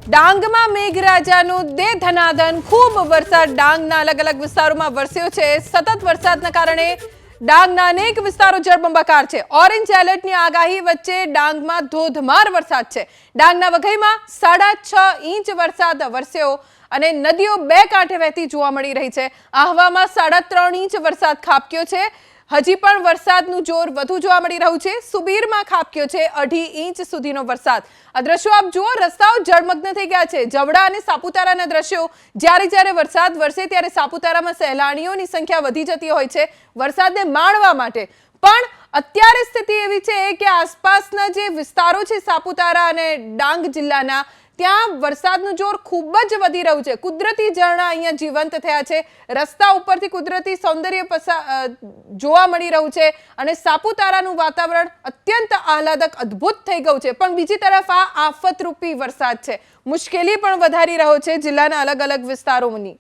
ડાંગમાં મેઘરાજાનું દે ધનાધન ખૂબ વરસાદ ડાંગના અલગ-અલગ વિસ્તારોમાં વરસ્યો છે। સતત વરસાદના કારણે ડાંગના અનેક વિસ્તારો જળબંબાકાર છે। ઓરેન્જ એલર્ટની આગાહી વચ્ચે ડાંગમાં ધોધમાર વરસાદ છે। ડાંગના વઘઈમાં 6.5 ઇંચ વરસાદ વરસ્યો અને નદીઓ બે કાંઠે વહેતી જોવા મળી રહી છે। આહવામાં 3.5 ઇંચ વરસાદ ખાબક્યો છે। હજી પણ વરસાદનું જોર વધુ જોવા મળી રહ્યું છે। સુબીરમાં ખાબક્યો છે 2.5 ઇંચ સુધીનો વરસાદ। આ દ્રશ્યો આપ જુઓ, રસ્તાઓ જળમગ્ન થઈ ગયા છે। જવડા અને સાપુતારાના દ્રશ્યો, જ્યારે વરસાદ વરસે ત્યારે સાપુતારામાં સહેલાણીઓની સંખ્યા વધી જતી હોય છે વરસાદને માણવા માટે। પણ અત્યારે સ્થિતિ એવી છે કે આસપાસના જે વિસ્તારો છે સાપુતારા અને ડાંગ જિલ્લાના, ત્યાં વરસાદનું જોર ખૂબ જ વધી રહ્યું છે। કુદરતી ઝરણા અહીંયા જીવંત થયા છે। રસ્તા ઉપરથી કુદરતી સૌંદર્ય જોવા મળી રહ્યું છે અને સાપુતારાનું વાતાવરણ અત્યંત આહલાદક અદ્ભુત થઈ ગયું છે। પણ બીજી તરફ આ આફતરૂપી વરસાદ છે, મુશ્કેલી પણ વધારી રહ્યો છે જિલ્લાના અલગ-અલગ વિસ્તારોની।